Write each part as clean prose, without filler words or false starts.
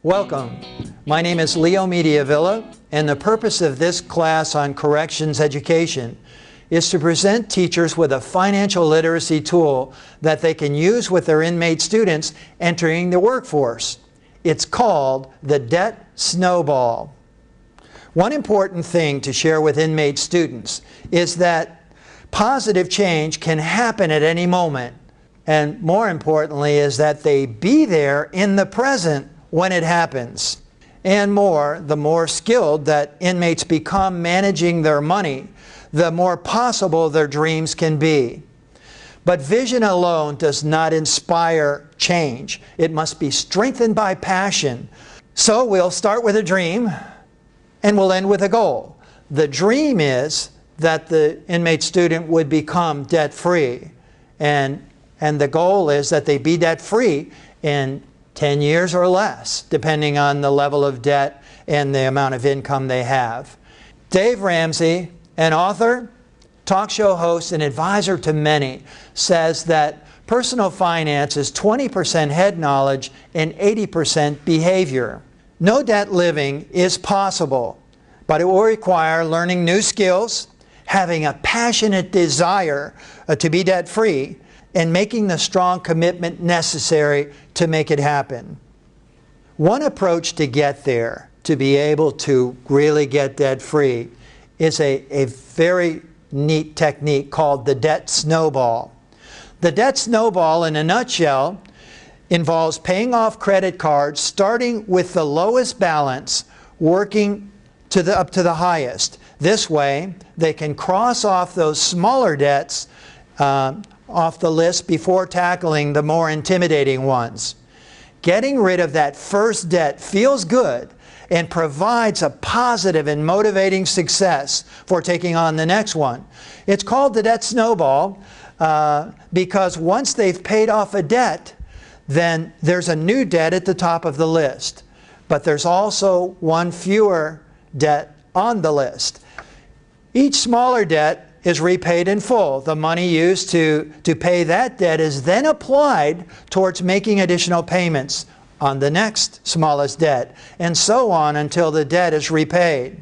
Welcome. My name is Leo Mediavilla, and the purpose of this class on corrections education is to present teachers with a financial literacy tool that they can use with their inmate students entering the workforce. It's called the Debt Snowball. One important thing to share with inmate students is that positive change can happen at any moment, and more importantly is that they be there in the present when it happens. And more, the more skilled that inmates become managing their money, the more possible their dreams can be. But vision alone does not inspire change. It must be strengthened by passion. So we'll start with a dream and we'll end with a goal. The dream is that the inmate student would become debt-free. And the goal is that they be debt-free in 10 years or less, depending on the level of debt and the amount of income they have. Dave Ramsey, an author, talk show host, and advisor to many, says that personal finance is 20% head knowledge and 80% behavior. No debt living is possible, but it will require learning new skills, having a passionate desire to be debt-free, and making the strong commitment necessary to make it happen. One approach to get there, to be able to really get debt-free, is a very neat technique called the Debt Snowball. The Debt Snowball, in a nutshell, involves paying off credit cards starting with the lowest balance, working up to the highest. This way, they can cross off those smaller debts off the list before tackling the more intimidating ones. Getting rid of that first debt feels good and provides a positive and motivating success for taking on the next one. It's called the Debt Snowball because once they've paid off a debt, then there's a new debt at the top of the list. But there's also one fewer debt on the list. Each smaller debt is repaid in full. The money used to pay that debt is then applied towards making additional payments on the next smallest debt, and so on until the debt is repaid.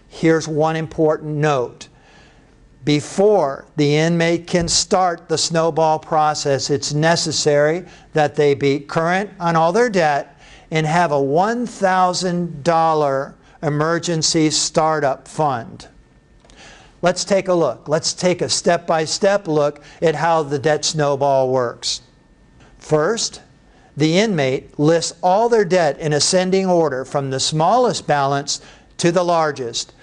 Here's one important note. Before the inmate can start the snowball process, it's necessary that they be current on all their debt and have a $1,000 emergency startup fund. Let's take a look. Let's take a step-by-step look at how the debt snowball works. First, the inmate lists all their debt in ascending order from the smallest balance to the largest.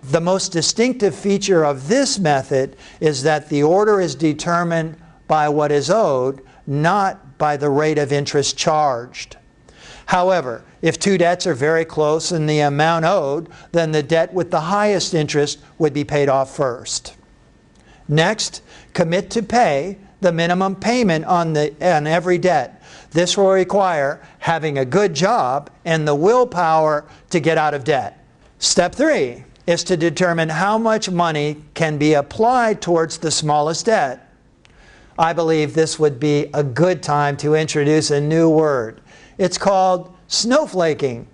The most distinctive feature of this method is that the order is determined by what is owed, not by the rate of interest charged. However, if two debts are very close in the amount owed, then the debt with the highest interest would be paid off first. Next, commit to pay the minimum payment on every debt. This will require having a good job and the willpower to get out of debt. Step 3 is to determine how much money can be applied towards the smallest debt. I believe this would be a good time to introduce a new word. It's called snowflaking.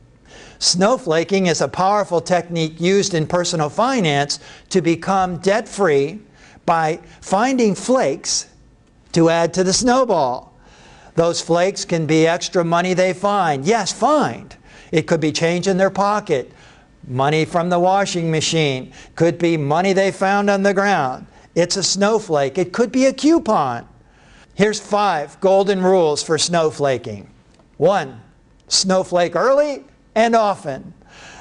Snowflaking is a powerful technique used in personal finance to become debt-free by finding flakes to add to the snowball. Those flakes can be extra money they find. Yes, find. It could be change in their pocket, money from the washing machine, could be money they found on the ground. It's a snowflake. It could be a coupon. Here's 5 golden rules for snowflaking. 1. Snowflake early and often.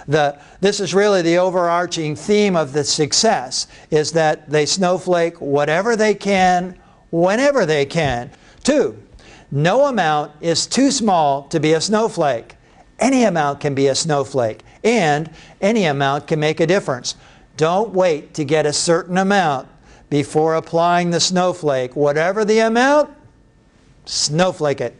This is really the overarching theme of the success, is that they snowflake whatever they can, whenever they can. 2. No amount is too small to be a snowflake. Any amount can be a snowflake, and any amount can make a difference. Don't wait to get a certain amount before applying the snowflake. Whatever the amount, snowflake it.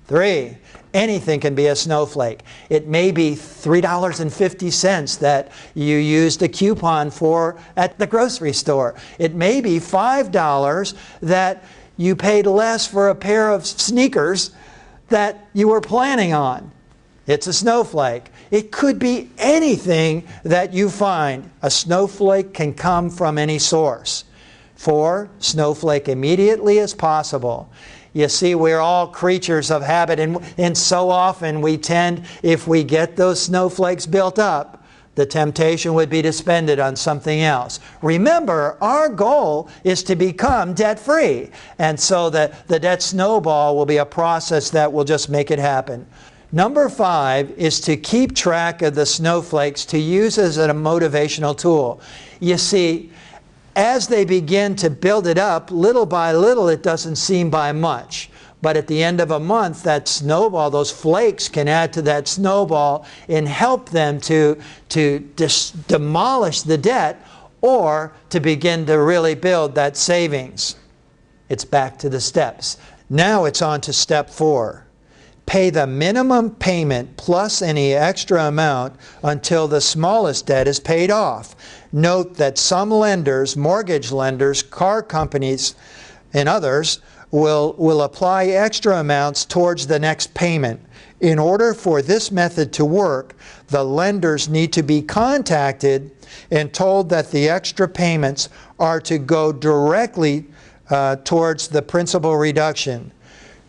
3, anything can be a snowflake. It may be $3.50 that you used a coupon for at the grocery store. It may be $5 that you paid less for a pair of sneakers that you were planning on. It's a snowflake. It could be anything that you find. A snowflake can come from any source. 4, snowflake immediately as possible. You see, we're all creatures of habit, and so often we tend, if we get those snowflakes built up, the temptation would be to spend it on something else. Remember, our goal is to become debt-free, and so the debt snowball will be a process that will just make it happen. Number 5 is to keep track of the snowflakes to use as a motivational tool. You see, as they begin to build it up, little by little, it doesn't seem by much. But at the end of a month, that snowball, those flakes can add to that snowball and help them to demolish the debt or to begin to really build that savings. It's back to the steps. Now it's on to step 4. Pay the minimum payment plus any extra amount until the smallest debt is paid off. Note that some lenders, mortgage lenders, car companies, and others will apply extra amounts towards the next payment. In order for this method to work, the lenders need to be contacted and told that the extra payments are to go directly towards the principal reduction.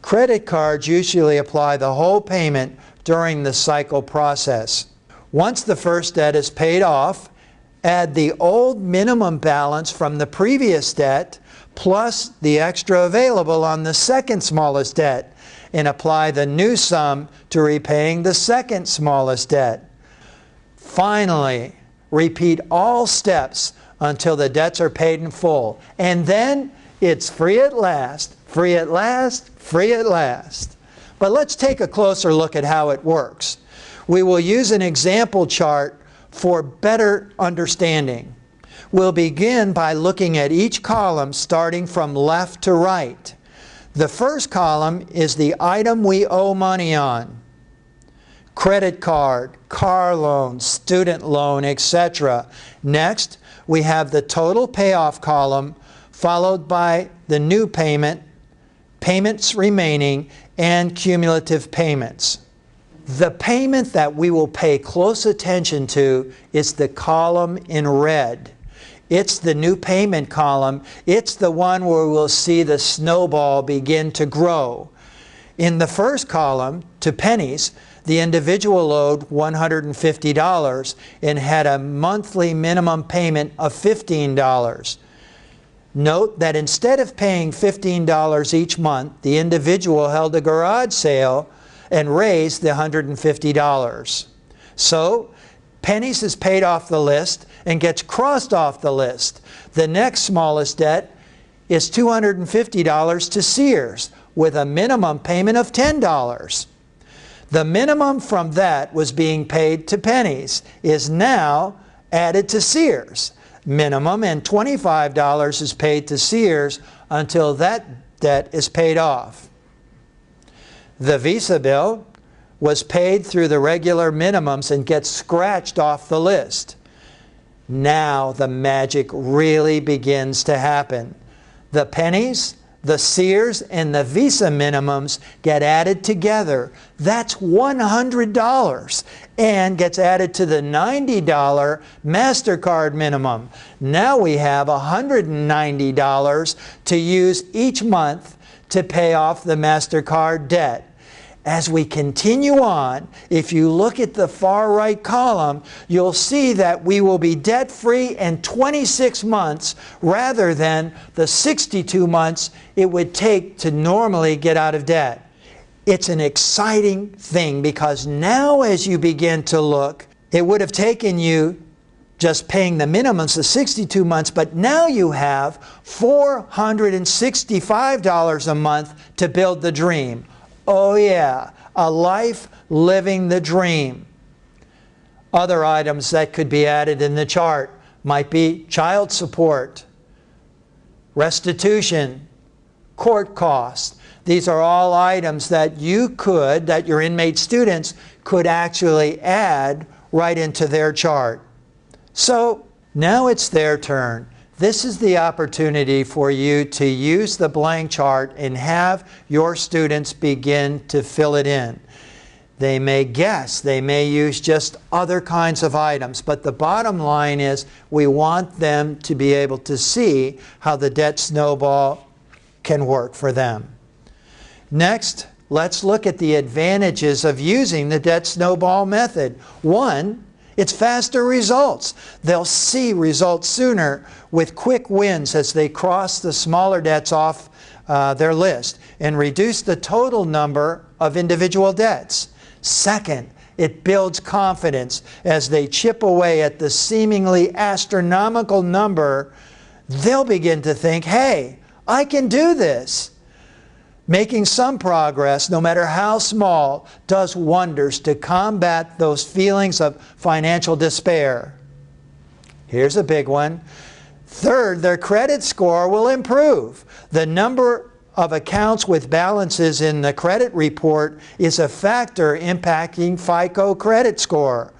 Credit cards usually apply the whole payment during the cycle process. Once the first debt is paid off, add the old minimum balance from the previous debt plus the extra available on the second smallest debt, and apply the new sum to repaying the second smallest debt. Finally, repeat all steps until the debts are paid in full, and then it's free at last, free at last, free at last. But let's take a closer look at how it works. We will use an example chart for better understanding. We'll begin by looking at each column starting from left to right. The first column is the item we owe money on. Credit card, car loan, student loan, etc. Next, we have the total payoff column, followed by the new payment, payments remaining, and cumulative payments. The payment that we will pay close attention to is the column in red. It's the new payment column. It's the one where we'll see the snowball begin to grow. In the first column, to pennies, the individual owed $150 and had a monthly minimum payment of $15. Note that instead of paying $15 each month, the individual held a garage sale and raised the $150. So, pennies is paid off the list and gets crossed off the list. The next smallest debt is $250 to Sears with a minimum payment of $10. The minimum from that was being paid to pennies is now added to Sears. Minimum and $25 is paid to Sears until that debt is paid off. The Visa bill was paid through the regular minimums and gets scratched off the list. Now the magic really begins to happen. The pennies, the Sears, and the Visa minimums get added together. That's $100 and gets added to the $90 MasterCard minimum. Now we have $190 to use each month to pay off the MasterCard debt. As we continue on, if you look at the far right column, you'll see that we will be debt-free in 26 months rather than the 62 months it would take to normally get out of debt. It's an exciting thing because now as you begin to look, it would have taken you just paying the minimums of 62 months, but now you have $465 a month to build the dream. Oh yeah, a life living the dream. Other items that could be added in the chart might be child support, restitution, court costs. These are all items that that your inmate students could actually add right into their chart. So now it's their turn. This is the opportunity for you to use the blank chart and have your students begin to fill it in. They may guess. They may use just other kinds of items. But the bottom line is we want them to be able to see how the debt snowball can work for them. Next, let's look at the advantages of using the debt snowball method. One, it's faster results. They'll see results sooner with quick wins as they cross the smaller debts off their list and reduce the total number of individual debts. Second, it builds confidence as they chip away at the seemingly astronomical number. They'll begin to think, hey, I can do this. Making some progress, no matter how small, does wonders to combat those feelings of financial despair. Here's a big one. Third, their credit score will improve. The number of accounts with balances in the credit report is a factor impacting FICO credit score.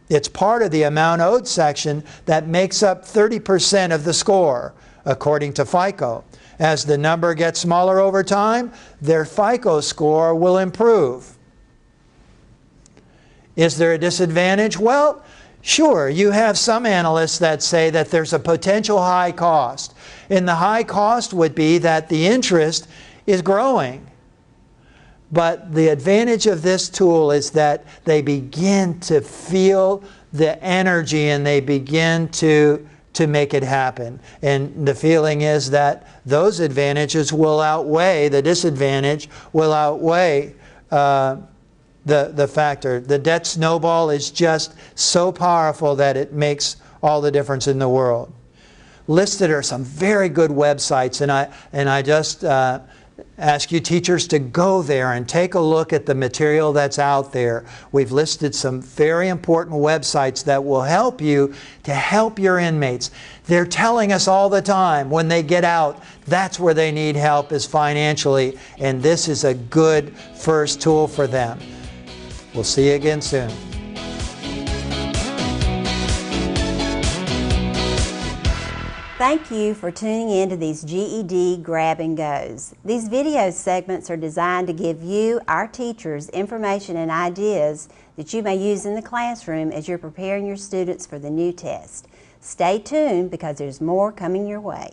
It's part of the amount owed section that makes up 30% of the score, according to FICO. As the number gets smaller over time, their FICO score will improve. Is there a disadvantage? Well, sure, you have some analysts that say that there's a potential high cost. And the high cost would be that the interest is growing. But the advantage of this tool is that they begin to feel the energy and they begin to make it happen. And the feeling is that those advantages will outweigh, the disadvantage will outweigh the factor. The debt snowball is just so powerful that it makes all the difference in the world. Listed are some very good websites, and I just ask you teachers to go there and take a look at the material that's out there. We've listed some very important websites that will help you to help your inmates. They're telling us all the time when they get out, that's where they need help is financially, and this is a good first tool for them. We'll see you again soon. Thank you for tuning in to these GED Grab and Goes. These video segments are designed to give you, our teachers, information and ideas that you may use in the classroom as you're preparing your students for the new test. Stay tuned because there's more coming your way.